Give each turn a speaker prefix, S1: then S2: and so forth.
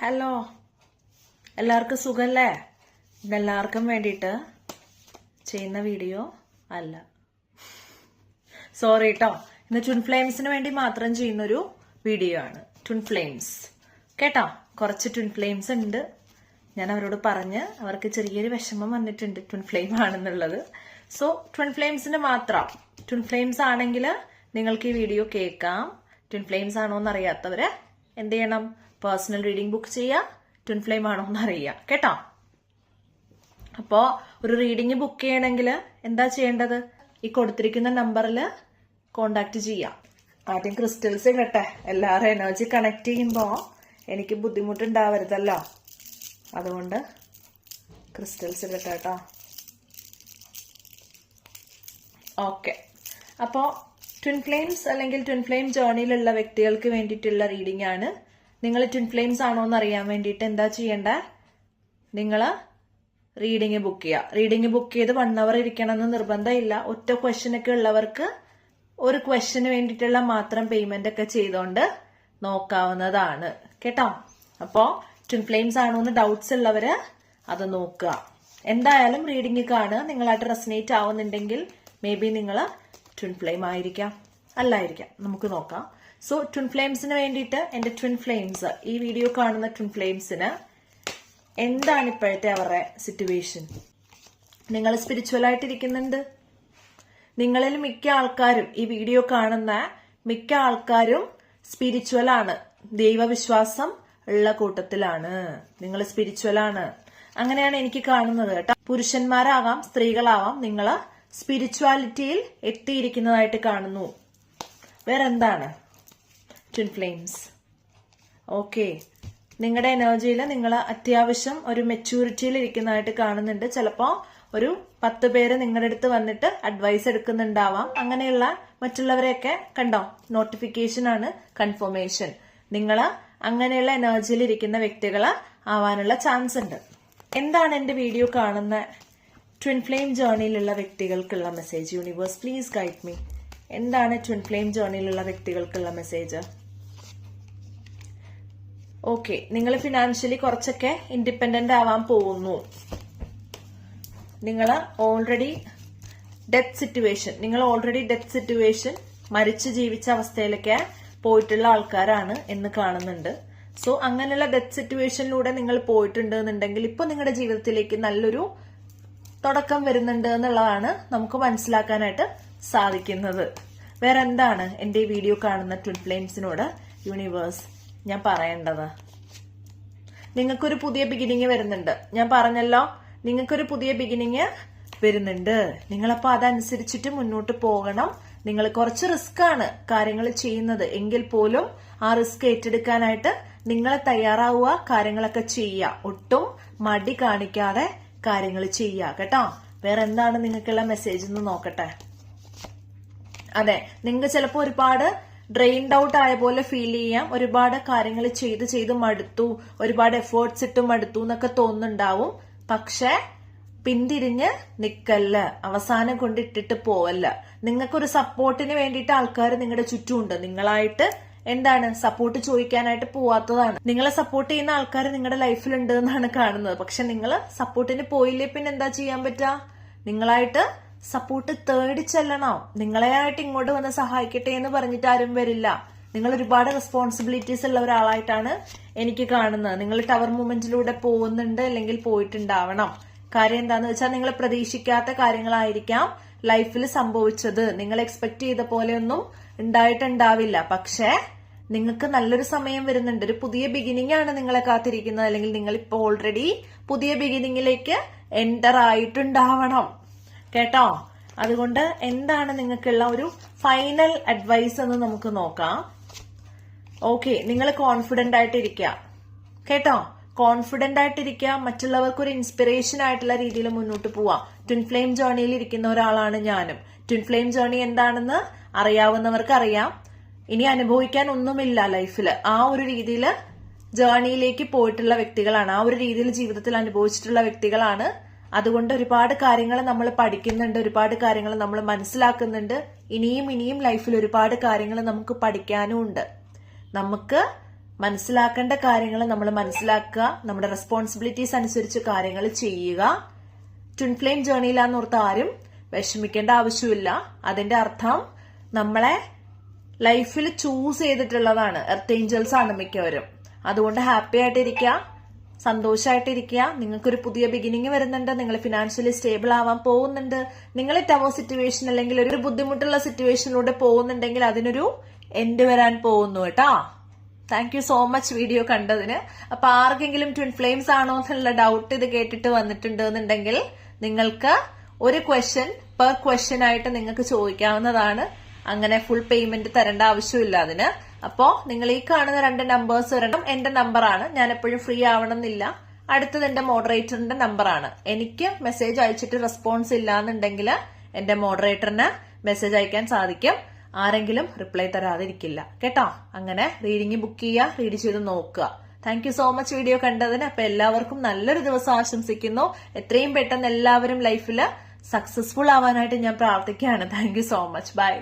S1: Hello, എല്ലാവർക്കും സുഖല്ലേ? ഇതെല്ലാവർക്കും വേണ്ടിയിട്ട് ചെയ്യുന്ന വീഡിയോ അല്ല. സോറി കേട്ടോ. ഇന്ന് ട്വിൻ ഫ്ലെയിംസിന് വേണ്ടി മാത്രം ചെയ്യുന്നൊരു വീഡിയോ ആണ്. ട്വിൻ ഫ്ലെയിംസ് കേട്ടോ. കുറച്ച് ട്വിൻ ഫ്ലെയിംസ് ഉണ്ട്. ഞാൻ അവരോട് പറഞ്ഞ് അവർക്ക് ചെറിയൊരു വിഷമം വന്നിട്ടുണ്ട് ട്വിൻ ഫ്ലെയിം ആണെന്നുള്ളത്. സോ ട്വിൻ ഫ്ലെയിംസിന് മാത്രം. ട്വിൻ ഫ്ലെയിംസ് ആണെങ്കിൽ നിങ്ങൾക്ക് ഈ വീഡിയോ കേൾക്കാം. ട്വിൻ ഫ്ലെയിംസ് ആണോ എന്ന് അറിയാത്തവര് എന്ത് ചെയ്യണം? പേഴ്സണൽ റീഡിംഗ് ബുക്ക് ചെയ്യുക. ട്വിൻ ഫ്ലെയിം ആണോ എന്ന് അറിയാം കേട്ടോ. അപ്പോ ഒരു റീഡിംഗ് ബുക്ക് ചെയ്യണമെങ്കിൽ എന്താ ചെയ്യേണ്ടത്? ഈ കൊടുത്തിരിക്കുന്ന നമ്പറിൽ കോണ്ടാക്ട് ചെയ്യാം. ആദ്യം ക്രിസ്റ്റൽസ് ഇടട്ടെ. എല്ലാവരും എനർജി കണക്ട് ചെയ്യുമ്പോൾ എനിക്ക് ബുദ്ധിമുട്ടുണ്ടാവരുതല്ലോ, അതുകൊണ്ട് ക്രിസ്റ്റൽസ് ഇടട്ടെ കേട്ടോ. ഓക്കെ, അപ്പോൾ ട്വിൻ ഫ്ലെയിംസ് അല്ലെങ്കിൽ ട്വിൻ ഫ്ലെയിം ജേർണിയിലുള്ള വ്യക്തികൾക്ക് വേണ്ടിയിട്ടുള്ള റീഡിംഗ് ആണ്. നിങ്ങൾ ട്വിൻ ഫ്ലെയിംസ് ആണോ എന്ന് അറിയാൻ വേണ്ടിയിട്ട് എന്താ ചെയ്യേണ്ട? നിങ്ങൾ റീഡിംഗ് ബുക്ക് ചെയ്യുക. റീഡിംഗ് ബുക്ക് ചെയ്ത് 1 hour ഇരിക്കണമെന്ന് നിർബന്ധമില്ല. ഒറ്റ ക്വസ്റ്റ്യനൊക്കെ ഉള്ളവർക്ക് ഒരു ക്വസ്റ്റ്യന് വേണ്ടിയിട്ടുള്ള മാത്രം പേയ്മെന്റ് ഒക്കെ ചെയ്തുകൊണ്ട് നോക്കാവുന്നതാണ് കേട്ടോ. അപ്പോൾ ട്വിൻ ഫ്ലെയിംസ് ആണോ എന്ന് ഡൗട്ട്സ് ഉള്ളവര് അത് നോക്കുക. എന്തായാലും റീഡിംഗ് കാണുക. നിങ്ങളായിട്ട് റെസനേറ്റ് ആവുന്നുണ്ടെങ്കിൽ മേ ബി നിങ്ങൾ ട്വിൻ ഫ്ലെയിം ആയിരിക്കാം, അല്ലായിരിക്കാം. നമുക്ക് നോക്കാം. സോ ട്വിൻ ഫ്ലെയിംസിന് വേണ്ടിയിട്ട് എന്റെ ട്വിൻ ഫ്ലെയിംസ്, ഈ വീഡിയോ കാണുന്ന ട്വിൻ ഫ്ലെയിംസിന് എന്താണ് ഇപ്പോഴത്തെ അവരുടെ സിറ്റുവേഷൻ? നിങ്ങൾ സ്പിരിച്വൽ ആയിട്ടിരിക്കുന്നുണ്ട്. നിങ്ങളിൽ മിക്ക ആൾക്കാരും, ഈ വീഡിയോ കാണുന്ന മിക്ക ആൾക്കാരും സ്പിരിച്വൽ ആണ്, ദൈവവിശ്വാസം ഉള്ള കൂട്ടത്തിലാണ്. നിങ്ങൾ സ്പിരിച്വൽ ആണ്. അങ്ങനെയാണ് എനിക്ക് കാണുന്നത് കേട്ടോ. പുരുഷന്മാരാകാം, സ്ത്രീകളാവാം, നിങ്ങൾ സ്പിരിച്വാലിറ്റിയിൽ എത്തിയിരിക്കുന്നതായിട്ട് കാണുന്നു. വേറെന്താണ്? Twin flames. ഓക്കെ, നിങ്ങളുടെ എനർജിയിൽ നിങ്ങൾ അത്യാവശ്യം ഒരു മെച്യൂരിറ്റിയിൽ ഇരിക്കുന്നതായിട്ട് കാണുന്നുണ്ട്. ചിലപ്പോ ഒരു 10 പേര് നിങ്ങളുടെ അടുത്ത് വന്നിട്ട് അഡ്വൈസ് എടുക്കുന്നുണ്ടാവാം. അങ്ങനെയുള്ള മറ്റുള്ളവരെയൊക്കെ കണ്ടോ? നോട്ടിഫിക്കേഷൻ ആണ് കൺഫർമേഷൻ. നിങ്ങൾ അങ്ങനെയുള്ള എനർജിയിൽ ഇരിക്കുന്ന വ്യക്തികൾ ആവാനുള്ള ചാൻസ് ഉണ്ട്. എന്താണ് എന്റെ വീഡിയോ കാണുന്ന ട്വിൻ ഫ്ലെയിം ജേർണിയിലുള്ള വ്യക്തികൾക്കുള്ള message? Universe please guide me. എന്താണ് ട്വിൻ ഫ്ലെയിം ജേർണിയിലുള്ള വ്യക്തികൾക്കുള്ള മെസ്സേജ്? ഓക്കെ, നിങ്ങൾ ഫിനാൻഷ്യലി കുറച്ചൊക്കെ ഇൻഡിപെൻഡന്റ് ആവാൻ പോകുന്നു. നിങ്ങൾ ഓൾറെഡി ഡെത്ത് സിറ്റുവേഷൻ, മരിച്ചു ജീവിച്ച അവസ്ഥയിലൊക്കെ പോയിട്ടുള്ള ആൾക്കാരാണ് എന്ന് കാണുന്നുണ്ട്. സോ അങ്ങനെയുള്ള ഡെത്ത് സിറ്റുവേഷനിലൂടെ നിങ്ങൾ പോയിട്ടുണ്ട് എന്നുണ്ടെങ്കിൽ ഇപ്പൊ നിങ്ങളുടെ ജീവിതത്തിലേക്ക് നല്ലൊരു തുടക്കം വരുന്നുണ്ട് എന്നുള്ളതാണ് നമുക്ക് മനസ്സിലാക്കാനായിട്ട് സാധിക്കുന്നത്. വേറെ എന്താണ് എന്റെ ഈ വീഡിയോ കാണുന്ന ട്വിൻ ഫ്ലെയിംസിനോട് യൂണിവേഴ്സ് ഞാൻ പറയേണ്ടത്? നിങ്ങൾക്കൊരു പുതിയ ബിഗിനിങ് വരുന്നുണ്ട്. ഞാൻ പറഞ്ഞല്ലോ, നിങ്ങൾക്കൊരു പുതിയ ബിഗിനിങ് വരുന്നുണ്ട്. നിങ്ങളപ്പോ അതനുസരിച്ചിട്ട് മുന്നോട്ട് പോകണം. നിങ്ങൾ കുറച്ച് റിസ്ക് ആണ് കാര്യങ്ങൾ ചെയ്യുന്നത് എങ്കിൽ പോലും ആ റിസ്ക് ഏറ്റെടുക്കാനായിട്ട് നിങ്ങൾ തയ്യാറാവുക. കാര്യങ്ങളൊക്കെ ചെയ്യുക. ഒട്ടും മടി കാണിക്കാതെ കാര്യങ്ങൾ ചെയ്യുക കേട്ടോ. വേറെ എന്താണ് നിങ്ങൾക്കുള്ള മെസ്സേജ് എന്ന് നോക്കട്ടെ. അതെ, നിങ്ങൾക്ക് ചിലപ്പോൾ ഒരുപാട് ഡ്രെയിൻഡ് ഔട്ട് ആയ പോലെ ഫീൽ ചെയ്യാം. ഒരുപാട് കാര്യങ്ങൾ ചെയ്ത് മടുത്തു, ഒരുപാട് എഫേർട്സ് ഇട്ട് മടുത്തു എന്നൊക്കെ തോന്നുന്നുണ്ടാവും. പക്ഷെ പിന്തിരിഞ്ഞ് നിക്കല്ല, അവസാനം കൊണ്ട് ഇട്ടിട്ട് പോവല്ല. നിങ്ങൾക്കൊരു സപ്പോർട്ടിന് വേണ്ടിയിട്ട് ആൾക്കാർ നിങ്ങളുടെ ചുറ്റുമുണ്ട്. നിങ്ങളായിട്ട് എന്താണ് സപ്പോർട്ട് ചോദിക്കാനായിട്ട് പോവാത്തതാണ്. നിങ്ങളെ സപ്പോർട്ട് ചെയ്യുന്ന ആൾക്കാർ നിങ്ങളുടെ ലൈഫിലുണ്ട് എന്നാണ് കാണുന്നത്. പക്ഷെ നിങ്ങൾ സപ്പോർട്ടിന് പോയില്ലേ പിന്നെ എന്താ ചെയ്യാൻ പറ്റുക? നിങ്ങളായിട്ട് സപ്പോർട്ട് തേടി ചെല്ലണം. നിങ്ങളെയായിട്ട് ഇങ്ങോട്ട് വന്ന് സഹായിക്കട്ടെ എന്ന് പറഞ്ഞിട്ട് ആരും വരില്ല. നിങ്ങൾ ഒരുപാട് റെസ്പോൺസിബിലിറ്റീസ് ഉള്ള ഒരാളായിട്ടാണ് എനിക്ക് കാണുന്നത്. നിങ്ങൾ ടവർ മൂവ്മെന്റിലൂടെ പോകുന്നുണ്ട്, അല്ലെങ്കിൽ പോയിട്ടുണ്ടാവണം. കാര്യം എന്താന്ന് വെച്ചാൽ നിങ്ങൾ പ്രതീക്ഷിക്കാത്ത കാര്യങ്ങളായിരിക്കാം ലൈഫിൽ സംഭവിച്ചത്. നിങ്ങൾ എക്സ്പെക്ട് ചെയ്ത പോലെയൊന്നും ഉണ്ടായിട്ടുണ്ടാവില്ല. പക്ഷേ നിങ്ങൾക്ക് നല്ലൊരു സമയം വരുന്നുണ്ട്. ഒരു പുതിയ ബിഗിനിങ് ആണ് നിങ്ങളെ കാത്തിരിക്കുന്നത്. അല്ലെങ്കിൽ നിങ്ങൾ ഇപ്പോൾ ഓൾറെഡി പുതിയ ബിഗിനിങ്ങിലേക്ക് എൻ്റർ ആയിട്ടുണ്ടാവണം കേട്ടോ. അതുകൊണ്ട് എന്താണ് നിങ്ങൾക്കുള്ള ഒരു ഫൈനൽ അഡ്വൈസ് എന്ന് നമുക്ക് നോക്കാം. ഓക്കെ, നിങ്ങൾ കോൺഫിഡന്റ് ആയിട്ടിരിക്കുക കേട്ടോ. കോൺഫിഡന്റ് ആയിട്ടിരിക്കുക. മറ്റുള്ളവർക്ക് ഒരു ഇൻസ്പിറേഷൻ ആയിട്ടുള്ള രീതിയിൽ മുന്നോട്ട് പോവാം. ട്വിൻ ഫ്ലെയിം ജേർണിയിൽ ഇരിക്കുന്ന ഒരാളാണ് ഞാനും. ട്വിൻ ഫ്ലെയിം ജേർണി എന്താണെന്ന് അറിയാവുന്നവർക്ക് അറിയാം. ഇനി അനുഭവിക്കാൻ ഒന്നുമില്ല ലൈഫിൽ. ആ ഒരു രീതിയിൽ ജേർണിയിലേക്ക് പോയിട്ടുള്ള വ്യക്തികളാണ്. ആ ഒരു രീതിയിൽ ജീവിതത്തിൽ അനുഭവിച്ചിട്ടുള്ള വ്യക്തികളാണ്. അതുകൊണ്ട് ഒരുപാട് കാര്യങ്ങൾ നമ്മൾ പഠിക്കുന്നുണ്ട്, ഒരുപാട് കാര്യങ്ങൾ നമ്മൾ മനസ്സിലാക്കുന്നുണ്ട്. ഇനിയും ലൈഫിൽ ഒരുപാട് കാര്യങ്ങൾ നമുക്ക് പഠിക്കാനും ഉണ്ട്. നമുക്ക് മനസ്സിലാക്കേണ്ട കാര്യങ്ങൾ നമ്മൾ മനസ്സിലാക്കുക, നമ്മുടെ റെസ്പോൺസിബിലിറ്റീസ് അനുസരിച്ച് കാര്യങ്ങൾ ചെയ്യുക. ട്വിൻ ഫ്ലെയിം ജേർണിയിലാന്ന് ഓർത്ത് ആരും വിഷമിക്കേണ്ട ആവശ്യമില്ല. അതിന്റെ അർത്ഥം നമ്മളെ ലൈഫിൽ ചൂസ് ചെയ്തിട്ടുള്ളതാണ്. എർത്ത് ഏഞ്ചൽസ് ആണ് മിക്കവരും. അതുകൊണ്ട് ഹാപ്പി ആയിട്ടിരിക്കുക, സന്തോഷമായിട്ടിരിക്കുക. നിങ്ങൾക്കൊരു പുതിയ ബിഗിനിങ് വരുന്നുണ്ട്. നിങ്ങൾ ഫിനാൻഷ്യലി സ്റ്റേബിൾ ആവാൻ പോകുന്നുണ്ട്. നിങ്ങൾ ടവർ സിറ്റുവേഷൻ അല്ലെങ്കിൽ ഒരു ബുദ്ധിമുട്ടുള്ള സിറ്റുവേഷനിലൂടെ പോകുന്നുണ്ടെങ്കിൽ അതിനൊരു എൻഡ് വരാൻ പോകുന്നു കേട്ടോ. Thank you so much video കണ്ടതിന്. അപ്പൊ ആർക്കെങ്കിലും ട്വിൻ ഫ്ലെയിംസ് ആണോ എന്നുള്ള ഡൗട്ട് ഇത് കേട്ടിട്ട് വന്നിട്ടുണ്ട് എന്നുണ്ടെങ്കിൽ നിങ്ങൾക്ക് ഒരു ക്വസ്റ്റ്യൻ പെർ ക്വസ്റ്റ്യൻ ആയിട്ട് നിങ്ങൾക്ക് ചോദിക്കാവുന്നതാണ്. അങ്ങനെ ഫുൾ പേയ്മെന്റ് തരേണ്ട ആവശ്യമില്ല അതിന്. അപ്പോ നിങ്ങൾ ഈ കാണുന്ന 2 നമ്പേഴ്സ് ഒരെണ്ണം എന്റെ നമ്പറാണ്. ഞാൻ എപ്പോഴും ഫ്രീ ആവണമെന്നില്ല. അടുത്തത് എന്റെ മോഡറേറ്ററിന്റെ നമ്പറാണ്. എനിക്ക് മെസ്സേജ് അയച്ചിട്ട് റെസ്പോൺസ് ഇല്ല എന്നുണ്ടെങ്കിൽ എന്റെ മോഡറേറ്ററിന് മെസ്സേജ് അയക്കാൻ സാധിക്കും. ആരെങ്കിലും റിപ്ലൈ തരാതിരിക്കില്ല കേട്ടോ. അങ്ങനെ റീഡിംഗ് ബുക്ക് ചെയ്യുക, റീഡ് ചെയ്ത് നോക്കുക. Thank you so much video കണ്ടതിന്. അപ്പൊ എല്ലാവർക്കും നല്ലൊരു ദിവസം ആശംസിക്കുന്നു. എത്രയും പെട്ടെന്ന് എല്ലാവരും ലൈഫിൽ സക്സസ്ഫുൾ ആവാനായിട്ട് ഞാൻ പ്രാർത്ഥിക്കുകയാണ്. Thank you so much. By.